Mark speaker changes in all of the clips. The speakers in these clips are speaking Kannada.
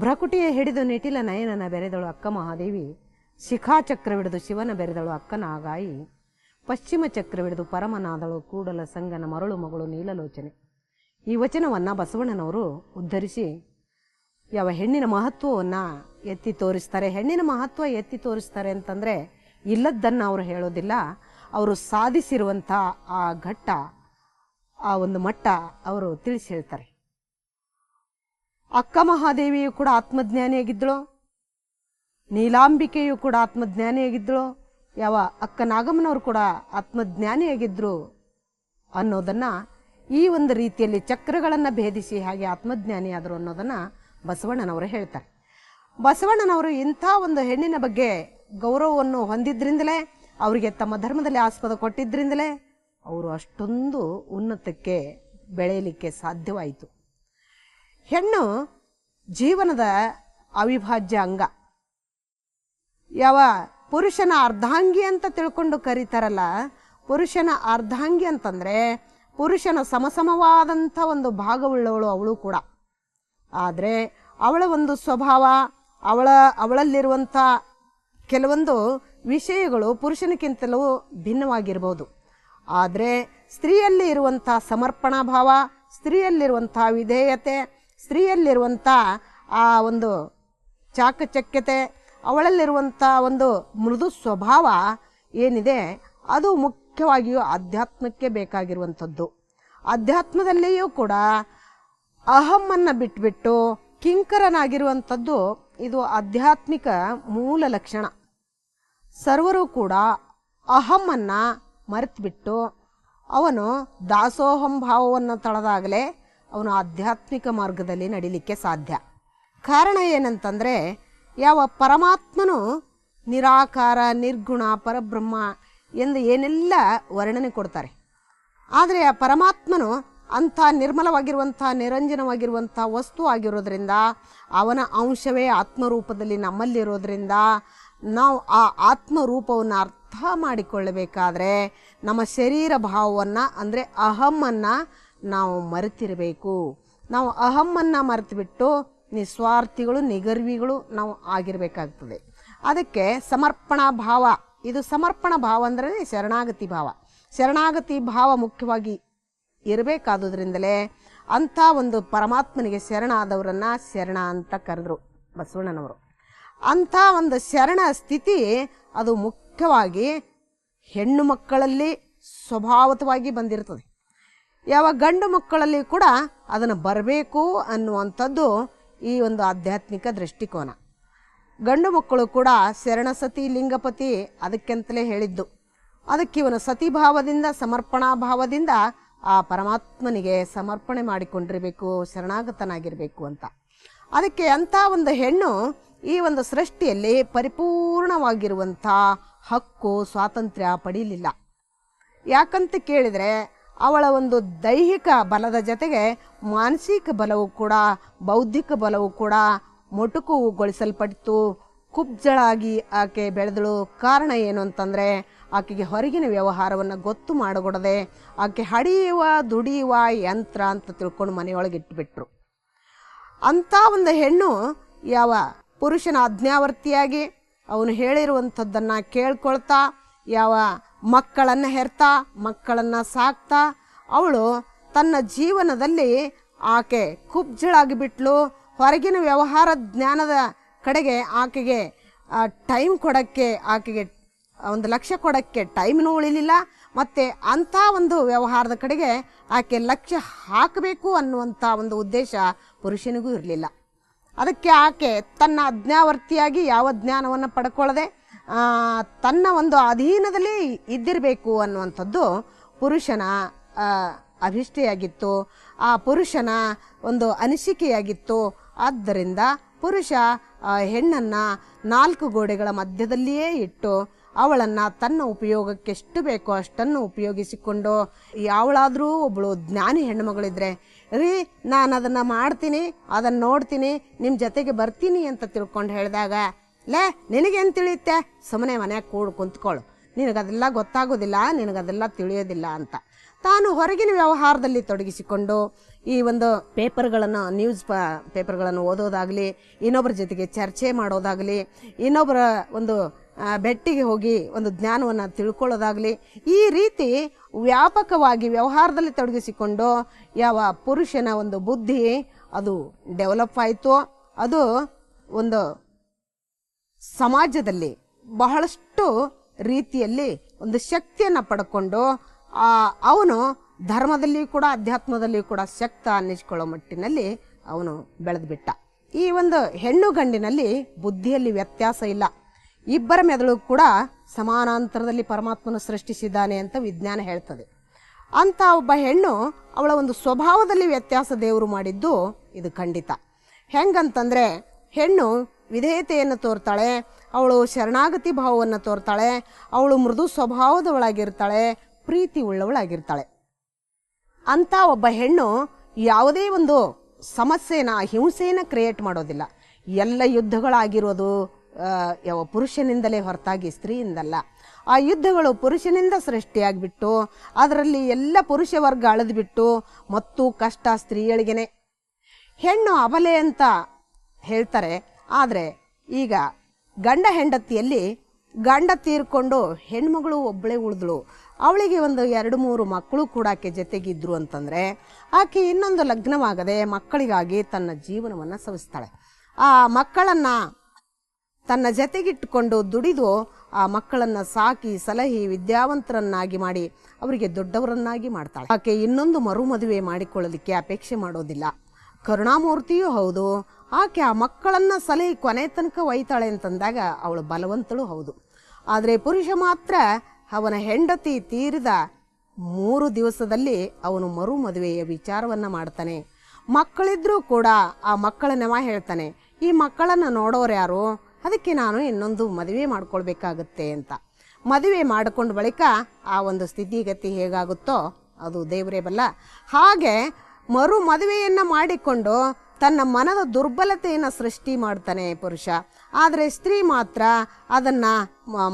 Speaker 1: ಭ್ರಕುಟಿಯ ಹಿಡಿದು ನಿಟಿಲ ನಯನನ ಬೆರೆದಳು ಅಕ್ಕ ಮಹಾದೇವಿ, ಶಿಖಾಚಕ್ರವಿಡಿದು ಶಿವನ ಬೆರೆದಳು ಅಕ್ಕ ನಾಗಾಯಿ, ಪಶ್ಚಿಮ ಚಕ್ರವಿಡಿದು ಪರಮನಾದಳು ಕೂಡಲ ಸಂಗನ ಮರಳು ಮಗಳು ನೀಲಲೋಚನೆ. ಈ ವಚನವನ್ನು ಬಸವಣ್ಣನವರು ಉದ್ಧರಿಸಿ ಯಾವ ಹೆಣ್ಣಿನ ಮಹತ್ವವನ್ನು ಎತ್ತಿ ತೋರಿಸ್ತಾರೆ. ಹೆಣ್ಣಿನ ಮಹತ್ವ ಎತ್ತಿ ತೋರಿಸ್ತಾರೆ ಅಂತಂದರೆ ಇಲ್ಲದ್ದನ್ನು ಅವರು ಹೇಳೋದಿಲ್ಲ, ಅವರು ಸಾಧಿಸಿರುವಂಥ ಆ ಘಟ್ಟ, ಆ ಒಂದು ಮಟ್ಟ ಅವರು ತಿಳಿಸಿ ಹೇಳ್ತಾರೆ. ಅಕ್ಕ ಮಹಾದೇವಿಯು ಕೂಡ ಆತ್ಮಜ್ಞಾನಿಯಾಗಿದ್ದಳು, ನೀಲಾಂಬಿಕೆಯು ಕೂಡ ಆತ್ಮಜ್ಞಾನಿಯಾಗಿದ್ದಳು, ಯಾವ ಅಕ್ಕ ನಾಗಮ್ಮನವರು ಕೂಡ ಆತ್ಮಜ್ಞಾನಿಯಾಗಿದ್ದರು ಅನ್ನೋದನ್ನು ಈ ಒಂದು ರೀತಿಯಲ್ಲಿ ಚಕ್ರಗಳನ್ನು ಭೇದಿಸಿ ಹಾಗೆ ಆತ್ಮಜ್ಞಾನಿಯಾದರು ಅನ್ನೋದನ್ನು ಬಸವಣ್ಣನವರು ಹೇಳ್ತಾರೆ. ಬಸವಣ್ಣನವರು ಇಂಥ ಒಂದು ಹೆಣ್ಣಿನ ಬಗ್ಗೆ ಗೌರವವನ್ನು ಹೊಂದಿದ್ರಿಂದಲೇ, ಅವರಿಗೆ ತಮ್ಮ ಧರ್ಮದಲ್ಲಿ ಆಸ್ಪದ ಕೊಟ್ಟಿದ್ದರಿಂದಲೇ ಅವರು ಅಷ್ಟೊಂದು ಉನ್ನತಕ್ಕೆ ಬೆಳೆಯಲಿಕ್ಕೆ ಸಾಧ್ಯವಾಯಿತು. ಹೆಣ್ಣು ಜೀವನದ ಅವಿಭಾಜ್ಯ ಅಂಗ. ಯಾವ ಪುರುಷನ ಅರ್ಧಾಂಗಿ ಅಂತ ತಿಳ್ಕೊಂಡು ಕರೀತಾರಲ್ಲ, ಪುರುಷನ ಅರ್ಧಾಂಗಿ ಅಂತಂದರೆ ಪುರುಷನ ಸಮಸಮವಾದಂಥ ಒಂದು ಭಾಗವುಳ್ಳವಳು ಅವಳು ಕೂಡ. ಆದರೆ ಅವಳ ಒಂದು ಸ್ವಭಾವ, ಅವಳಲ್ಲಿರುವಂಥ ಕೆಲವೊಂದು ವಿಷಯಗಳು ಪುರುಷನಕ್ಕಿಂತಲೂ ಭಿನ್ನವಾಗಿರ್ಬೋದು. ಆದರೆ ಸ್ತ್ರೀಯಲ್ಲಿ ಇರುವಂಥ ಸಮರ್ಪಣಾ ಭಾವ, ಸ್ತ್ರೀಯಲ್ಲಿರುವಂಥ ವಿಧೇಯತೆ, ಸ್ತ್ರೀಯಲ್ಲಿರುವಂಥ ಆ ಒಂದು ಚಾಕಚಕ್ಯತೆ, ಅವಳಲ್ಲಿರುವಂಥ ಒಂದು ಮೃದು ಸ್ವಭಾವ ಏನಿದೆ ಅದು ಮುಖ್ಯವಾಗಿಯೂ ಆಧ್ಯಾತ್ಮಕ್ಕೆ ಬೇಕಾಗಿರುವಂಥದ್ದು. ಆಧ್ಯಾತ್ಮದಲ್ಲಿಯೂ ಕೂಡ ಅಹಮ್ಮನ್ನು ಬಿಟ್ಬಿಟ್ಟು ಕಿಂಕರನಾಗಿರುವಂಥದ್ದು ಇದು ಆಧ್ಯಾತ್ಮಿಕ ಮೂಲ ಲಕ್ಷಣ. ಸರ್ವರು ಕೂಡ ಅಹಮ್ಮನ್ನು ಮರೆತುಬಿಟ್ಟು ಅವನು ದಾಸೋಹಂ ಭಾವವನ್ನು ತಳೆದಾಗಲೇ ಅವನು ಆಧ್ಯಾತ್ಮಿಕ ಮಾರ್ಗದಲ್ಲಿ ನಡಿಲಿಕ್ಕೆ ಸಾಧ್ಯ. ಕಾರಣ ಏನಂತಂದರೆ, ಯಾವ ಪರಮಾತ್ಮನು ನಿರಾಕಾರ, ನಿರ್ಗುಣ, ಪರಬ್ರಹ್ಮ ಎಂದು ಏನೆಲ್ಲ ವರ್ಣನೆ ಕೊಡ್ತಾರೆ. ಆದರೆ ಆ ಪರಮಾತ್ಮನು ಅಂಥ ನಿರ್ಮಲವಾಗಿರುವಂಥ, ನಿರಂಜನವಾಗಿರುವಂಥ ವಸ್ತು ಆಗಿರೋದ್ರಿಂದ, ಅವನ ಅಂಶವೇ ಆತ್ಮರೂಪದಲ್ಲಿ ನಮ್ಮಲ್ಲಿರೋದ್ರಿಂದ ನಾವು ಆ ಆತ್ಮರೂಪವನ್ನು ಅರ್ಥ ಮಾಡಿಕೊಳ್ಳಬೇಕಾದ್ರೆ ನಮ್ಮ ಶರೀರ ಭಾವವನ್ನು ಅಂದರೆ ಅಹಮ್ಮನ್ನು ನಾವು ಮರೆತಿರಬೇಕು. ನಾವು ಅಹಮ್ಮನ್ನು ಮರೆತುಬಿಟ್ಟು ನಿಸ್ವಾರ್ಥಿಗಳು, ನಿಗರ್ವಿಗಳು ನಾವು ಆಗಿರಬೇಕಾಗ್ತದೆ. ಅದಕ್ಕೆ ಸಮರ್ಪಣಾ ಭಾವ, ಇದು ಸಮರ್ಪಣಾ ಭಾವ ಅಂದರೆ ಶರಣಾಗತಿ ಭಾವ. ಶರಣಾಗತಿ ಭಾವ ಮುಖ್ಯವಾಗಿ ಇರಬೇಕಾದುದರಿಂದಲೇ ಅಂಥ ಒಂದು ಪರಮಾತ್ಮನಿಗೆ ಶರಣಾದವರನ್ನು ಶರಣ ಅಂತ ಕರೆದ್ರು ಬಸವಣ್ಣನವರು. ಅಂಥ ಒಂದು ಶರಣ ಸ್ಥಿತಿ ಅದು ಮುಖ್ಯವಾಗಿ ಹೆಣ್ಣು ಮಕ್ಕಳಲ್ಲಿ ಸ್ವಭಾವತವಾಗಿ ಬಂದಿರ್ತದೆ. ಯಾವ ಗಂಡು ಮಕ್ಕಳಲ್ಲಿ ಕೂಡ ಅದನ್ನು ಬರಬೇಕು ಅನ್ನುವಂಥದ್ದು ಈ ಒಂದು ಆಧ್ಯಾತ್ಮಿಕ ದೃಷ್ಟಿಕೋನ. ಗಂಡು ಮಕ್ಕಳು ಕೂಡ ಶರಣಸತಿ ಲಿಂಗಪತಿ ಅದಕ್ಕೆಂತಲೇ ಹೇಳಿದ್ದು. ಅದಕ್ಕೆ ಇವನು ಸತಿಭಾವದಿಂದ, ಸಮರ್ಪಣಾ ಭಾವದಿಂದ ಆ ಪರಮಾತ್ಮನಿಗೆ ಸಮರ್ಪಣೆ ಮಾಡಿಕೊಂಡಿರಬೇಕು, ಶರಣಾಗತನಾಗಿರಬೇಕು ಅಂತ. ಅದಕ್ಕೆ ಅಂಥ ಒಂದು ಹೆಣ್ಣು ಈ ಒಂದು ಸೃಷ್ಟಿಯಲ್ಲಿ ಪರಿಪೂರ್ಣವಾಗಿರುವಂಥ ಹಕ್ಕು, ಸ್ವಾತಂತ್ರ್ಯ ಪಡೀಲಿಲ್ಲ. ಯಾಕಂತ ಕೇಳಿದರೆ ಅವಳ ಒಂದು ದೈಹಿಕ ಬಲದ ಜೊತೆಗೆ ಮಾನಸಿಕ ಬಲವು ಕೂಡ, ಬೌದ್ಧಿಕ ಬಲವು ಕೂಡ ಮೊಟಕುಗೊಳಿಸಲ್ಪಟ್ಟು ಕುಬ್ಜಳಾಗಿ ಆಕೆ ಬೆಳೆದಳು. ಕಾರಣ ಏನು ಅಂತಂದರೆ ಆಕೆಗೆ ಹೊರಗಿನ ವ್ಯವಹಾರವನ್ನು ಗೊತ್ತು ಮಾಡಿಕೊಡದೆ ಆಕೆ ಹಡಿಯುವ ದುಡಿಯುವ ಯಂತ್ರ ಅಂತ ತಿಳ್ಕೊಂಡು ಮನೆಯೊಳಗೆ ಇಟ್ಟುಬಿಟ್ರು. ಅಂಥ ಒಂದು ಹೆಣ್ಣು ಯಾವ ಪುರುಷನ ಆಜ್ಞಾವರ್ತಿಯಾಗಿ ಅವನು ಹೇಳಿರುವಂಥದ್ದನ್ನು ಕೇಳ್ಕೊಳ್ತಾ, ಯಾವ ಮಕ್ಕಳನ್ನು ಹೆರ್ತಾ, ಮಕ್ಕಳನ್ನು ಸಾಕ್ತಾ, ಅವಳು ತನ್ನ ಜೀವನದಲ್ಲಿ ಆಕೆ ಕುಬ್ಜಳಾಗಿ ಬಿಟ್ಲು. ಹೊರಗಿನ ವ್ಯವಹಾರ ಜ್ಞಾನದ ಕಡೆಗೆ ಆಕೆಗೆ ಟೈಮ್ ಕೊಡೋಕ್ಕೆ, ಆಕೆಗೆ ಒಂದು ಲಕ್ಷ್ಯ ಕೊಡೋಕ್ಕೆ ಟೈಮ್ನೂ ಉಳಿಲಿಲ್ಲ. ಮತ್ತು ಅಂಥ ಒಂದು ವ್ಯವಹಾರದ ಕಡೆಗೆ ಆಕೆ ಲಕ್ಷ್ಯ ಹಾಕಬೇಕು ಅನ್ನುವಂಥ ಒಂದು ಉದ್ದೇಶ ಪುರುಷನಿಗೂ ಇರಲಿಲ್ಲ. ಅದಕ್ಕೆ ಆಕೆ ತನ್ನ ಅಜ್ಞಾವರ್ತಿಯಾಗಿ ಯಾವ ಜ್ಞಾನವನ್ನು ಪಡ್ಕೊಳ್ಳದೆ ತನ್ನ ಒಂದು ಅಧೀನದಲ್ಲಿ ಇದ್ದಿರಬೇಕು ಅನ್ನುವಂಥದ್ದು ಪುರುಷನ ಅಭಿಷ್ಟೆಯಾಗಿತ್ತು, ಆ ಪುರುಷನ ಒಂದು ಅನಿಸಿಕೆಯಾಗಿತ್ತು. ಆದ್ದರಿಂದ ಪುರುಷ ಹೆಣ್ಣನ್ನು 4 ಗೋಡೆಗಳ ಮಧ್ಯದಲ್ಲಿಯೇ ಇಟ್ಟು ಅವಳನ್ನು ತನ್ನ ಉಪಯೋಗಕ್ಕೆ ಎಷ್ಟು ಬೇಕೋ ಅಷ್ಟನ್ನು ಉಪಯೋಗಿಸಿಕೊಂಡು, ಯಾವಳಾದರೂ ಒಬ್ಬಳು ಜ್ಞಾನಿ ಹೆಣ್ಣುಮಗಳಿದ್ರೆ, ರೀ ನಾನು ಅದನ್ನು ಮಾಡ್ತೀನಿ, ಅದನ್ನು ನೋಡ್ತೀನಿ, ನಿಮ್ಮ ಜೊತೆಗೆ ಬರ್ತೀನಿ ಅಂತ ತಿಳ್ಕೊಂಡು ಹೇಳಿದಾಗ, ಲೇ ನಿನಗೇನು ತಿಳಿಯುತ್ತೆ, ಸುಮ್ಮನೆ ಮನ್ಯಾಗ ಕುಂತ್ಕೊಳ್ಳು, ನಿನಗದೆಲ್ಲ ಗೊತ್ತಾಗೋದಿಲ್ಲ, ನಿನಗದೆಲ್ಲ ತಿಳಿಯೋದಿಲ್ಲ ಅಂತ ತಾನು ಹೊರಗಿನ ವ್ಯವಹಾರದಲ್ಲಿ ತೊಡಗಿಸಿಕೊಂಡು ಈ ಒಂದು ಪೇಪರ್ಗಳನ್ನು ಪೇಪರ್ಗಳನ್ನು ಓದೋದಾಗಲಿ, ಇನ್ನೊಬ್ಬರ ಜೊತೆಗೆ ಚರ್ಚೆ ಮಾಡೋದಾಗಲಿ, ಇನ್ನೊಬ್ಬರ ಒಂದು ಬೆಟ್ಟಿಗೆ ಹೋಗಿ ಒಂದು ಜ್ಞಾನವನ್ನು ತಿಳ್ಕೊಳ್ಳೋದಾಗಲಿ, ಈ ರೀತಿ ವ್ಯಾಪಕವಾಗಿ ವ್ಯವಹಾರದಲ್ಲಿ ತೊಡಗಿಸಿಕೊಂಡು ಯಾವ ಪುರುಷನ ಒಂದು ಬುದ್ಧಿ ಅದು ಡೆವಲಪ್ ಆಯಿತು, ಅದು ಒಂದು ಸಮಾಜದಲ್ಲಿ ಬಹಳಷ್ಟು ರೀತಿಯಲ್ಲಿ ಒಂದು ಶಕ್ತಿಯನ್ನು ಪಡ್ಕೊಂಡು ಅವನು ಧರ್ಮದಲ್ಲಿ ಕೂಡ ಅಧ್ಯಾತ್ಮದಲ್ಲಿ ಕೂಡ ಶಕ್ತ ಅನ್ನಿಸ್ಕೊಳ್ಳೋ ಮಟ್ಟಿನಲ್ಲಿ ಅವನು ಬೆಳೆದು ಬಿಟ್ಟ. ಈ ಒಂದು ಹೆಣ್ಣು ಗಂಡಿನಲ್ಲಿ ಬುದ್ಧಿಯಲ್ಲಿ ವ್ಯತ್ಯಾಸ ಇಲ್ಲ, ಇಬ್ಬರ ಮೆದುಳು ಕೂಡ ಸಮಾನಾಂತರದಲ್ಲಿ ಪರಮಾತ್ಮನ ಸೃಷ್ಟಿಸಿದ್ದಾನೆ ಅಂತ ವಿಜ್ಞಾನ ಹೇಳ್ತದೆ. ಅಂತ ಒಬ್ಬ ಹೆಣ್ಣು ಅವಳ ಒಂದು ಸ್ವಭಾವದಲ್ಲಿ ವ್ಯತ್ಯಾಸ ದೇವರು ಮಾಡಿದ್ದು ಇದು ಖಂಡಿತ. ಹೆಂಗಂತಂದರೆ ಹೆಣ್ಣು ವಿಧೇಯತೆಯನ್ನು ತೋರ್ತಾಳೆ, ಅವಳು ಶರಣಾಗತಿ ಭಾವವನ್ನು ತೋರ್ತಾಳೆ, ಅವಳು ಮೃದು ಸ್ವಭಾವದವಳಾಗಿರ್ತಾಳೆ, ಪ್ರೀತಿ ಉಳ್ಳವಳಾಗಿರ್ತಾಳೆ. ಅಂತ ಒಬ್ಬ ಹೆಣ್ಣು ಯಾವುದೇ ಒಂದು ಸಮಸ್ಯೆನ ಹಿಂಸೆಯನ್ನು ಕ್ರಿಯೇಟ್ ಮಾಡೋದಿಲ್ಲ. ಎಲ್ಲ ಯುದ್ಧಗಳಾಗಿರೋದು ಯಾವ ಪುರುಷನಿಂದಲೇ ಹೊರತಾಗಿ ಸ್ತ್ರೀಯಿಂದಲ್ಲ. ಆ ಯುದ್ಧಗಳು ಪುರುಷನಿಂದ ಸೃಷ್ಟಿಯಾಗಿಬಿಟ್ಟು ಅದರಲ್ಲಿ ಎಲ್ಲ ಪುರುಷ ವರ್ಗ ಅಳೆದುಬಿಟ್ಟು ಮತ್ತು ಕಷ್ಟ ಸ್ತ್ರೀಯಳಿಗೆನೆ. ಹೆಣ್ಣು ಅಬಲೆ ಅಂತ ಹೇಳ್ತಾರೆ, ಆದರೆ ಈಗ ಗಂಡ ಹೆಂಡತಿಯಲ್ಲಿ ಗಂಡ ತೀರ್ಕೊಂಡು ಹೆಣ್ಮಗಳು ಒಬ್ಬಳೇ ಉಳಿದಳು, ಅವಳಿಗೆ ಒಂದು 2-3 ಮಕ್ಕಳು ಕೂಡ ಆಕೆ ಜೊತೆಗಿದ್ರು ಅಂತಂದರೆ ಆಕೆ ಇನ್ನೊಂದು ಲಗ್ನವಾಗದೆ ಮಕ್ಕಳಿಗಾಗಿ ತನ್ನ ಜೀವನವನ್ನು ಸವಿಸ್ತಾಳೆ. ಆ ಮಕ್ಕಳನ್ನು ತನ್ನ ಜೊತೆಗಿಟ್ಟುಕೊಂಡು ದುಡಿದು ಆ ಮಕ್ಕಳನ್ನು ಸಾಕಿ ಸಲಹಿ ವಿದ್ಯಾವಂತರನ್ನಾಗಿ ಮಾಡಿ ಅವರಿಗೆ ದೊಡ್ಡವರನ್ನಾಗಿ ಮಾಡ್ತಾಳೆ. ಆಕೆ ಇನ್ನೊಂದು ಮರುಮದುವೆ ಮಾಡಿಕೊಳ್ಳಲಿಕ್ಕೆ ಅಪೇಕ್ಷೆ ಮಾಡೋದಿಲ್ಲ. ಕರುಣಾಮೂರ್ತಿಯೂ ಹೌದು. ಆಕೆ ಆ ಮಕ್ಕಳನ್ನು ಸಲಹಿ ಕೊನೆ ತನಕ ಒಯ್ತಾಳೆ ಅಂತಂದಾಗ ಅವಳು ಬಲವಂತಳು ಹೌದು. ಆದರೆ ಪುರುಷ ಮಾತ್ರ ಅವನ ಹೆಂಡತಿ ತೀರಿದ 3 ದಿವಸದಲ್ಲಿ ಅವನು ಮರು ಮದುವೆಯ ವಿಚಾರವನ್ನು ಮಾಡ್ತಾನೆ. ಮಕ್ಕಳಿದ್ರೂ ಕೂಡ ಆ ಮಕ್ಕಳನ್ನೆವ ಹೇಳ್ತಾನೆ, ಈ ಮಕ್ಕಳನ್ನು ನೋಡೋರು ಯಾರು, ಅದಕ್ಕೆ ನಾನು ಇನ್ನೊಂದು ಮದುವೆ ಮಾಡ್ಕೊಳ್ಬೇಕಾಗತ್ತೆ ಅಂತ. ಮದುವೆ ಮಾಡಿಕೊಂಡ ಬಳಿಕ ಆ ಒಂದು ಸ್ಥಿತಿಗತಿ ಹೇಗಾಗುತ್ತೋ ಅದು ದೇವರೇ ಬಲ್ಲ. ಹಾಗೆ ಮರು ಮದುವೆಯನ್ನು ಮಾಡಿಕೊಂಡು ತನ್ನ ಮನದ ದುರ್ಬಲತೆಯನ್ನು ಸೃಷ್ಟಿ ಮಾಡ್ತಾನೆ ಪುರುಷ. ಆದರೆ ಸ್ತ್ರೀ ಮಾತ್ರ ಅದನ್ನು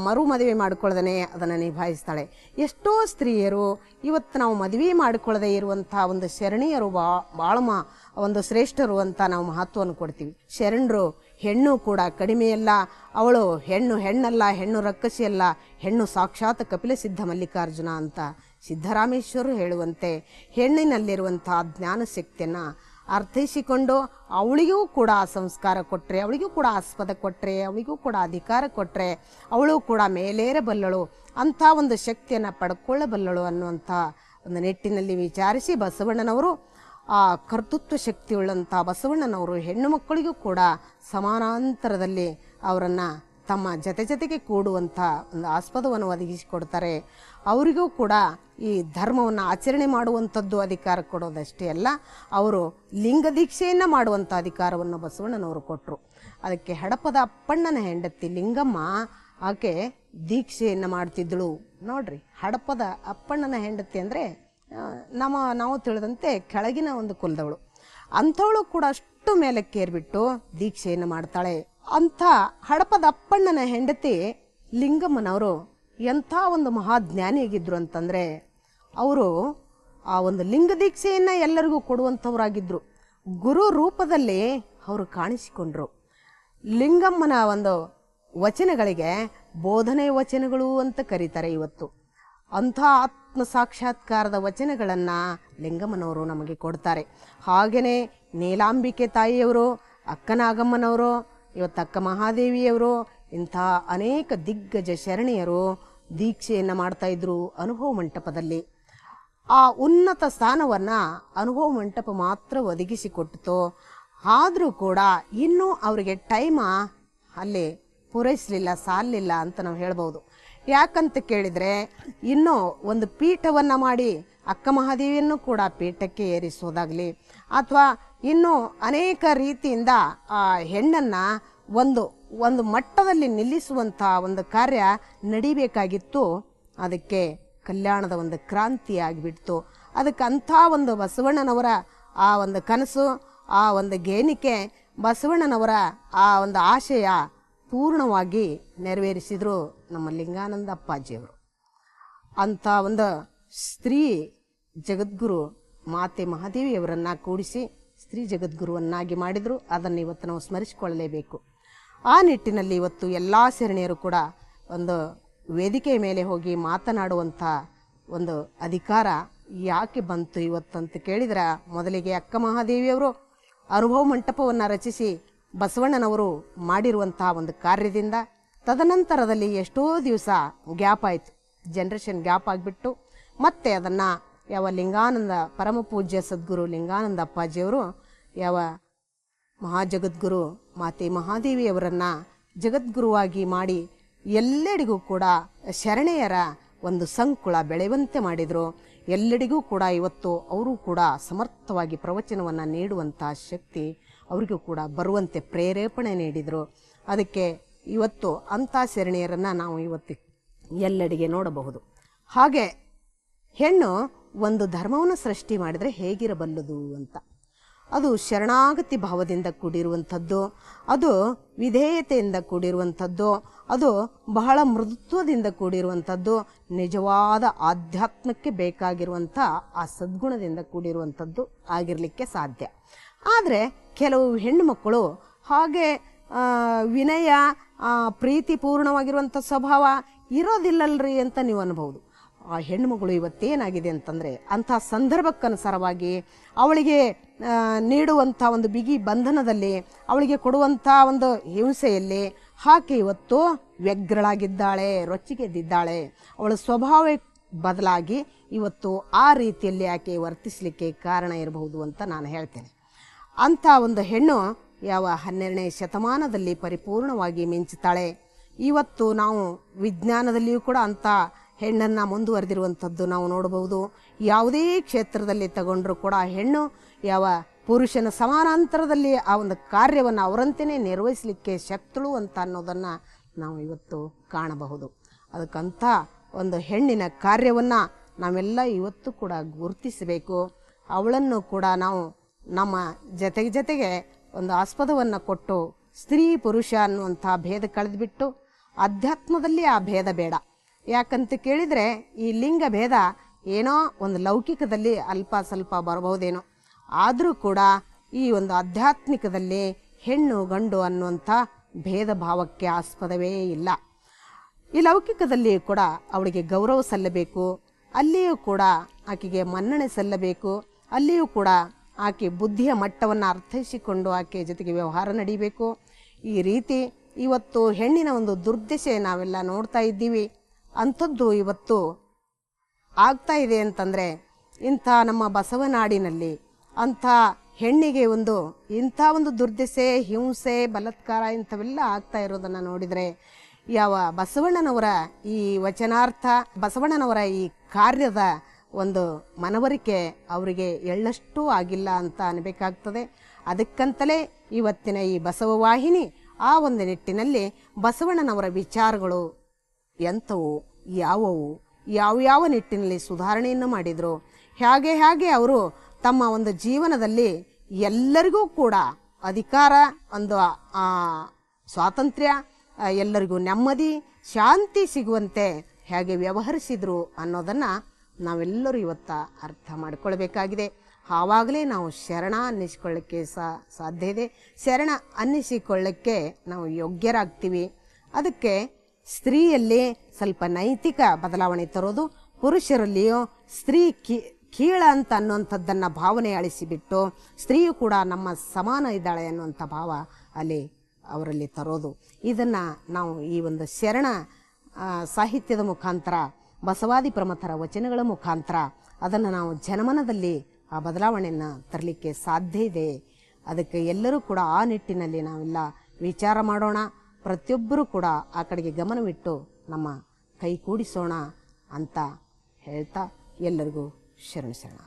Speaker 1: ಮರು ಮದುವೆ ಮಾಡಿಕೊಳ್ಳದೇ ಅದನ್ನು ನಿಭಾಯಿಸ್ತಾಳೆ. ಎಷ್ಟೋ ಸ್ತ್ರೀಯರು ಇವತ್ತು ನಾವು ಮದುವೆ ಮಾಡಿಕೊಳ್ಳದೆ ಇರುವಂಥ ಒಂದು ಶರಣೀಯರು ಭಾಳ ಒಂದು ಶ್ರೇಷ್ಠರು ಅಂತ ನಾವು ಮಹತ್ವವನ್ನು ಕೊಡ್ತೀವಿ. ಶರಣರು ಹೆಣ್ಣು ಕೂಡ ಕಡಿಮೆಯಲ್ಲ, ಅವಳು ಹೆಣ್ಣಲ್ಲ, ಹೆಣ್ಣು ರಕ್ಕಸಿಯಲ್ಲ, ಹೆಣ್ಣು ಸಾಕ್ಷಾತ್ ಕಪಿಲ ಸಿದ್ಧ ಮಲ್ಲಿಕಾರ್ಜುನ ಅಂತ ಸಿದ್ದರಾಮೇಶ್ವರರು ಹೇಳುವಂತೆ ಹೆಣ್ಣಿನಲ್ಲಿರುವಂಥ ಜ್ಞಾನ ಶಕ್ತಿಯನ್ನು ಅರ್ಥೈಸಿಕೊಂಡು ಅವಳಿಗೂ ಕೂಡ ಸಂಸ್ಕಾರ ಕೊಟ್ಟರೆ, ಅವಳಿಗೂ ಕೂಡ ಆಸ್ಪದ ಕೊಟ್ಟರೆ, ಅವಳಿಗೂ ಕೂಡ ಅಧಿಕಾರ ಕೊಟ್ಟರೆ ಅವಳು ಕೂಡ ಮೇಲೇರಬಲ್ಲಳು, ಅಂಥ ಒಂದು ಶಕ್ತಿಯನ್ನು ಪಡ್ಕೊಳ್ಳಬಲ್ಲಳು ಅನ್ನುವಂಥ ಒಂದು ನಿಟ್ಟಿನಲ್ಲಿ ವಿಚಾರಿಸಿ ಬಸವಣ್ಣನವರು ಆ ಕರ್ತೃತ್ವ ಶಕ್ತಿಯುಳ್ಳಂಥ ಬಸವಣ್ಣನವರು ಹೆಣ್ಣು ಮಕ್ಕಳಿಗೂ ಕೂಡ ಸಮಾನಾಂತರದಲ್ಲಿ ಅವರನ್ನು ತಮ್ಮ ಜೊತೆಗೆ ಕೂಡುವಂಥ ಒಂದು ಆಸ್ಪದವನ್ನು ಒದಗಿಸಿಕೊಡ್ತಾರೆ. ಅವರಿಗೂ ಕೂಡ ಈ ಧರ್ಮವನ್ನು ಆಚರಣೆ ಮಾಡುವಂಥದ್ದು ಅಧಿಕಾರ ಕೊಡೋದಷ್ಟೇ ಅಲ್ಲ, ಅವರು ಲಿಂಗ ದೀಕ್ಷೆಯನ್ನು ಮಾಡುವಂಥ ಅಧಿಕಾರವನ್ನು ಬಸವಣ್ಣನವರು ಕೊಟ್ಟರು. ಅದಕ್ಕೆ ಹಡಪದ ಅಪ್ಪಣ್ಣನ ಹೆಂಡತಿ ಲಿಂಗಮ್ಮ ಆಕೆ ದೀಕ್ಷೆಯನ್ನು ಮಾಡ್ತಿದ್ದಳು. ನೋಡ್ರಿ, ಹಡಪದ ಅಪ್ಪಣ್ಣನ ಹೆಂಡತಿ ಅಂದರೆ ನಾವು ತಿಳಿದಂತೆ ಕೆಳಗಿನ ಒಂದು ಕುಲದವಳು. ಅಂಥವಳು ಕೂಡ ಅಷ್ಟು ಮೇಲಕ್ಕೇರ್ಬಿಟ್ಟು ದೀಕ್ಷೆಯನ್ನು ಮಾಡ್ತಾಳೆ. ಅಂಥ ಹಡಪದ ಅಪ್ಪಣ್ಣನ ಹೆಂಡತಿ ಲಿಂಗಮ್ಮನವರು ಎಂಥ ಒಂದು ಮಹಾಜ್ಞಾನಿಯಾಗಿದ್ದರು ಅಂತಂದರೆ ಅವರು ಆ ಒಂದು ಲಿಂಗ ದೀಕ್ಷೆಯನ್ನು ಎಲ್ಲರಿಗೂ ಕೊಡುವಂಥವರಾಗಿದ್ದರು. ಗುರು ರೂಪದಲ್ಲಿ ಅವರು ಕಾಣಿಸಿಕೊಂಡ್ರು. ಲಿಂಗಮ್ಮನ ಒಂದು ವಚನಗಳಿಗೆ ಬೋಧನೆ ವಚನಗಳು ಅಂತ ಕರೀತಾರೆ ಇವತ್ತು. ಅಂಥ ಆತ್ಮ ಸಾಕ್ಷಾತ್ಕಾರದ ವಚನಗಳನ್ನು ಲಿಂಗಮ್ಮನವರು ನಮಗೆ ಕೊಡ್ತಾರೆ. ಹಾಗೆಯೇ ನೀಲಾಂಬಿಕೆ ತಾಯಿಯವರು, ಅಕ್ಕನಾಗಮ್ಮನವರು, ಇವತ್ತು ಅಕ್ಕ ಮಹಾದೇವಿಯವರು, ಇಂಥ ಅನೇಕ ದಿಗ್ಗಜ ಶರಣೆಯರು ದೀಕ್ಷೆಯನ್ನು ಮಾಡ್ತಾಯಿದ್ರು ಅನುಭವ ಮಂಟಪದಲ್ಲಿ. ಆ ಉನ್ನತ ಸ್ಥಾನವನ್ನು ಅನುಭವ ಮಂಟಪ ಮಾತ್ರ ಒದಗಿಸಿಕೊಟ್ಟಿತು. ಆದರೂ ಕೂಡ ಇನ್ನೂ ಅವರಿಗೆ ಟೈಮ ಅಲ್ಲಿ ಪೂರೈಸಲಿಲ್ಲ, ಸಾಲಲಿಲ್ಲ ಅಂತ ನಾವು ಹೇಳ್ಬೋದು. ಯಾಕಂತ ಕೇಳಿದರೆ ಇನ್ನೂ ಒಂದು ಪೀಠವನ್ನು ಮಾಡಿ ಅಕ್ಕ ಮಹಾದೇವಿಯನ್ನು ಕೂಡ ಪೀಠಕ್ಕೆ ಏರಿಸೋದಾಗಲಿ ಅಥವಾ ಇನ್ನೂ ಅನೇಕ ರೀತಿಯಿಂದ ಆ ಹೆಣ್ಣನ್ನು ಒಂದು ಮಟ್ಟದಲ್ಲಿ ನಿಲ್ಲಿಸುವಂಥ ಒಂದು ಕಾರ್ಯ ನಡಿಬೇಕಾಗಿತ್ತು. ಅದಕ್ಕೆ ಕಲ್ಯಾಣದ ಒಂದು ಕ್ರಾಂತಿ ಆಗಿಬಿಡ್ತು. ಅದಕ್ಕೆ ಅಂಥ ಒಂದು ಬಸವಣ್ಣನವರ ಆ ಒಂದು ಕನಸು, ಆ ಒಂದು ಗೇಣಿಕೆ, ಬಸವಣ್ಣನವರ ಆ ಒಂದು ಆಶಯ ಪೂರ್ಣವಾಗಿ ನೆರವೇರಿಸಿದರು ನಮ್ಮ ಲಿಂಗಾನಂದ ಅಪ್ಪಾಜಿಯವರು. ಅಂಥ ಒಂದು ಸ್ತ್ರೀ ಜಗದ್ಗುರು ಮಾತೆ ಮಹಾದೇವಿಯವರನ್ನು ಕೂಡಿಸಿ ಸ್ತ್ರೀ ಜಗದ್ಗುರುವನ್ನಾಗಿ ಮಾಡಿದರು. ಅದನ್ನು ಇವತ್ತು ನಾವು ಸ್ಮರಿಸಿಕೊಳ್ಳಲೇಬೇಕು. ಆ ನಿಟ್ಟಿನಲ್ಲಿ ಇವತ್ತು ಎಲ್ಲ ಶರಣೆಯರು ಕೂಡ ಒಂದು ವೇದಿಕೆಯ ಮೇಲೆ ಹೋಗಿ ಮಾತನಾಡುವಂಥ ಒಂದು ಅಧಿಕಾರ ಯಾಕೆ ಬಂತು ಇವತ್ತಂತ ಕೇಳಿದ್ರೆ, ಮೊದಲಿಗೆ ಅಕ್ಕ ಮಹಾದೇವಿಯವರು ಅನುಭವ ಮಂಟಪವನ್ನು ರಚಿಸಿ ಬಸವಣ್ಣನವರು ಮಾಡಿರುವಂತಹ ಒಂದು ಕಾರ್ಯದಿಂದ ತದನಂತರದಲ್ಲಿ ಎಷ್ಟೋ ದಿವಸ ಗ್ಯಾಪ್ ಆಯಿತು, ಜನ್ರೇಷನ್ ಗ್ಯಾಪ್ ಆಗಿಬಿಟ್ಟು ಮತ್ತೆ ಅದನ್ನು ಯಾವ ಲಿಂಗಾನಂದ ಪರಮ ಪೂಜ್ಯ ಸದ್ಗುರು ಲಿಂಗಾನಂದ ಅಪ್ಪಾಜಿಯವರು ಯಾವ ಮಹಾಜಗದ್ಗುರು ಮಾತೆ ಮಹಾದೇವಿಯವರನ್ನು ಜಗದ್ಗುರುವಾಗಿ ಮಾಡಿ ಎಲ್ಲೆಡೆಗೂ ಕೂಡ ಶರಣೆಯರ ಒಂದು ಸಂಕುಳ ಬೆಳೆಯುವಂತೆ ಮಾಡಿದರು. ಎಲ್ಲೆಡೆಗೂ ಕೂಡ ಇವತ್ತು ಅವರು ಕೂಡ ಸಮರ್ಥವಾಗಿ ಪ್ರವಚನವನ್ನು ನೀಡುವಂಥ ಶಕ್ತಿ ಅವರಿಗೂ ಕೂಡ ಬರುವಂತೆ ಪ್ರೇರೇಪಣೆ ನೀಡಿದರು. ಅದಕ್ಕೆ ಇವತ್ತು ಅಂಥ ಶರಣೆಯರನ್ನು ನಾವು ಇವತ್ತು ಎಲ್ಲೆಡೆಗೆ ನೋಡಬಹುದು. ಹಾಗೆ ಹೆಣ್ಣು ಒಂದು ಧರ್ಮವನ್ನು ಸೃಷ್ಟಿ ಮಾಡಿದರೆ ಹೇಗಿರಬಲ್ಲದು ಅಂತ, ಅದು ಶರಣಾಗತಿ ಭಾವದಿಂದ ಕೂಡಿರುವಂಥದ್ದು, ಅದು ವಿಧೇಯತೆಯಿಂದ ಕೂಡಿರುವಂಥದ್ದು, ಅದು ಬಹಳ ಮೃದುತ್ವದಿಂದ ಕೂಡಿರುವಂಥದ್ದು, ನಿಜವಾದ ಆಧ್ಯಾತ್ಮಕ್ಕೆ ಬೇಕಾಗಿರುವಂಥ ಆ ಸದ್ಗುಣದಿಂದ ಕೂಡಿರುವಂಥದ್ದು ಆಗಿರಲಿಕ್ಕೆ ಸಾಧ್ಯ. ಆದರೆ ಕೆಲವು ಹೆಣ್ಣು ಮಕ್ಕಳು ಹಾಗೆ ವಿನಯ ಪ್ರೀತಿಪೂರ್ಣವಾಗಿರುವಂಥ ಸ್ವಭಾವ ಇರೋದಿಲ್ಲಲ್ರಿ ಅಂತ ನೀವು ಅನ್ಬೋದು. ಆ ಹೆಣ್ಣುಮಗಳು ಇವತ್ತೇನಾಗಿದೆ ಅಂತಂದರೆ, ಅಂಥ ಸಂದರ್ಭಕ್ಕನುಸಾರವಾಗಿ ಅವಳಿಗೆ ನೀಡುವಂಥ ಒಂದು ಬಿಗಿ ಬಂಧನದಲ್ಲಿ, ಅವಳಿಗೆ ಕೊಡುವಂಥ ಒಂದು ಹಿಂಸೆಯಲ್ಲಿ ಆಕೆ ಇವತ್ತು ವ್ಯಗ್ರಳಾಗಿದ್ದಾಳೆ, ರೊಚ್ಚಿಗೆದ್ದಿದ್ದಾಳೆ. ಅವಳ ಸ್ವಭಾವ ಬದಲಾಗಿ ಇವತ್ತು ಆ ರೀತಿಯಲ್ಲಿ ಆಕೆ ವರ್ತಿಸಲಿಕ್ಕೆ ಕಾರಣ ಇರಬಹುದು ಅಂತ ನಾನು ಹೇಳ್ತೇನೆ. ಅಂಥ ಒಂದು ಹೆಣ್ಣು ಯಾವ 12ನೇ ಶತಮಾನದಲ್ಲಿ ಪರಿಪೂರ್ಣವಾಗಿ ಮಿಂಚುತ್ತಾಳೆ. ಇವತ್ತು ನಾವು ವಿಜ್ಞಾನದಲ್ಲಿಯೂ ಕೂಡ ಅಂಥ ಹೆಣ್ಣನ್ನು ಮುಂದುವರೆದಿರುವಂಥದ್ದು ನಾವು ನೋಡಬಹುದು. ಯಾವುದೇ ಕ್ಷೇತ್ರದಲ್ಲಿ ತಗೊಂಡ್ರೂ ಕೂಡ ಹೆಣ್ಣು ಯಾವ ಪುರುಷನ ಸಮಾನಾಂತರದಲ್ಲಿ ಆ ಒಂದು ಕಾರ್ಯವನ್ನು ಅವರಂತೆಯೇ ನಿರ್ವಹಿಸಲಿಕ್ಕೆ ಶಕ್ತಳು ಅಂತ ಅನ್ನೋದನ್ನು ನಾವು ಇವತ್ತು ಕಾಣಬಹುದು. ಅದಕ್ಕಂಥ ಒಂದು ಹೆಣ್ಣಿನ ಕಾರ್ಯವನ್ನು ನಾವೆಲ್ಲ ಇವತ್ತು ಕೂಡ ಗುರುತಿಸಬೇಕು. ಅವಳನ್ನು ಕೂಡ ನಾವು ನಮ್ಮ ಜೊತೆಗೆ ಒಂದು ಆಸ್ಪದವನ್ನು ಕೊಟ್ಟು ಸ್ತ್ರೀ ಪುರುಷ ಅನ್ನುವಂಥ ಭೇದ ಕಳೆದುಬಿಟ್ಟು ಅಧ್ಯಾತ್ಮದಲ್ಲಿ ಆ ಭೇದ ಬೇಡ. ಯಾಕಂತ ಕೇಳಿದರೆ ಈ ಲಿಂಗ ಭೇದ ಏನೋ ಒಂದು ಲೌಕಿಕದಲ್ಲಿ ಅಲ್ಪ ಸ್ವಲ್ಪ ಬರಬಹುದೇನೋ, ಆದರೂ ಕೂಡ ಈ ಒಂದು ಆಧ್ಯಾತ್ಮಿಕದಲ್ಲಿ ಹೆಣ್ಣು ಗಂಡು ಅನ್ನುವಂಥ ಭೇದ ಭಾವಕ್ಕೆ ಆಸ್ಪದವೇ ಇಲ್ಲ. ಈ ಲೌಕಿಕದಲ್ಲಿ ಕೂಡ ಅವಳಿಗೆ ಗೌರವ ಸಲ್ಲಬೇಕು, ಅಲ್ಲಿಯೂ ಕೂಡ ಆಕೆಗೆ ಮನ್ನಣೆ ಸಲ್ಲಬೇಕು, ಅಲ್ಲಿಯೂ ಕೂಡ ಆಕೆ ಬುದ್ಧಿಯ ಮಟ್ಟವನ್ನು ಅರ್ಥೈಸಿಕೊಂಡು ಆಕೆ ಜೊತೆಗೆ ವ್ಯವಹಾರ ನಡೀಬೇಕು. ಈ ರೀತಿ ಇವತ್ತು ಹೆಣ್ಣಿನ ಒಂದು ದುರ್ದಶೆ ನಾವೆಲ್ಲ ನೋಡ್ತಾ ಇದ್ದೀವಿ. ಅಂಥದ್ದು ಇವತ್ತು ಆಗ್ತಾ ಇದೆ ಅಂತಂದರೆ, ಇಂಥ ನಮ್ಮ ಬಸವನಾಡಿನಲ್ಲಿ ಅಂಥ ಹೆಣ್ಣಿಗೆ ಇಂಥ ಒಂದು ದುರ್ದಶೆ, ಹಿಂಸೆ, ಬಲಾತ್ಕಾರ ಇಂಥವೆಲ್ಲ ಆಗ್ತಾ ಇರೋದನ್ನು ನೋಡಿದರೆ, ಯಾವ ಬಸವಣ್ಣನವರ ಈ ವಚನಾರ್ಥ, ಬಸವಣ್ಣನವರ ಈ ಕಾರ್ಯದ ಒಂದು ಮನವರಿಕೆ ಅವರಿಗೆ ಎಳ್ಳಷ್ಟೂ ಆಗಿಲ್ಲ ಅಂತ ಅನ್ಬೇಕಾಗ್ತದೆ. ಅದಕ್ಕಂತಲೇ ಇವತ್ತಿನ ಈ ಬಸವವಾಹಿನಿ ಆ ಒಂದು ನಿಟ್ಟಿನಲ್ಲಿ ಬಸವಣ್ಣನವರ ವಿಚಾರಗಳು ಎಂಥವು, ಯಾವುವು, ಯಾವ ನಿಟ್ಟಿನಲ್ಲಿ ಸುಧಾರಣೆಯನ್ನು ಮಾಡಿದರು, ಹೇಗೆ ಅವರು ತಮ್ಮ ಒಂದು ಜೀವನದಲ್ಲಿ ಎಲ್ಲರಿಗೂ ಕೂಡ ಅಧಿಕಾರ, ಒಂದು ಸ್ವಾತಂತ್ರ್ಯ, ಎಲ್ಲರಿಗೂ ನೆಮ್ಮದಿ, ಶಾಂತಿ ಸಿಗುವಂತೆ ಹೇಗೆ ವ್ಯವಹರಿಸಿದರು ಅನ್ನೋದನ್ನು ನಾವೆಲ್ಲರೂ ಇವತ್ತು ಅರ್ಥ ಮಾಡಿಕೊಳ್ಬೇಕಾಗಿದೆ. ಆವಾಗಲೇ ನಾವು ಶರಣ ಅನ್ನಿಸಿಕೊಳ್ಳಕ್ಕೆ ಸಾಧ್ಯ ಇದೆ. ಶರಣ ಅನ್ನಿಸಿಕೊಳ್ಳಕ್ಕೆ ನಾವು ಯೋಗ್ಯರಾಗ್ತೀವಿ. ಅದಕ್ಕೆ ಸ್ತ್ರೀಯಲ್ಲಿ ಸ್ವಲ್ಪ ನೈತಿಕ ಬದಲಾವಣೆ ತರೋದು, ಪುರುಷರಲ್ಲಿಯೂ ಸ್ತ್ರೀ ಕೀಳ ಅಂತ ಅನ್ನುವಂಥದ್ದನ್ನು ಭಾವನೆ ಅಳಿಸಿಬಿಟ್ಟು ಸ್ತ್ರೀಯು ಕೂಡ ನಮ್ಮ ಸಮಾನ ಇದ್ದಾಳೆ ಅನ್ನುವಂಥ ಭಾವ ಅಲ್ಲಿ ಅವರಲ್ಲಿ ತರೋದು. ಇದನ್ನು ನಾವು ಈ ಒಂದು ಶರಣ ಸಾಹಿತ್ಯದ ಮುಖಾಂತರ, ಬಸವಾದಿ ಪ್ರಮಥರ ವಚನಗಳ ಮುಖಾಂತರ ಅದನ್ನು ನಾವು ಜನಮನದಲ್ಲಿ ಆ ಬದಲಾವಣೆಯನ್ನು ತರಲಿಕ್ಕೆ ಸಾಧ್ಯ ಇದೆ. ಅದಕ್ಕೆ ಎಲ್ಲರೂ ಕೂಡ ಆ ನಿಟ್ಟಿನಲ್ಲಿ ನಾವೆಲ್ಲ ವಿಚಾರ ಮಾಡೋಣ. ಪ್ರತಿಯೊಬ್ಬರೂ ಕೂಡ ಆ ಕಡೆಗೆ ಗಮನವಿಟ್ಟು ನಮ್ಮ ಕೈ ಕೂಡಿಸೋಣ ಅಂತ ಹೇಳ್ತಾ ಎಲ್ಲರಿಗೂ ಶರಣ.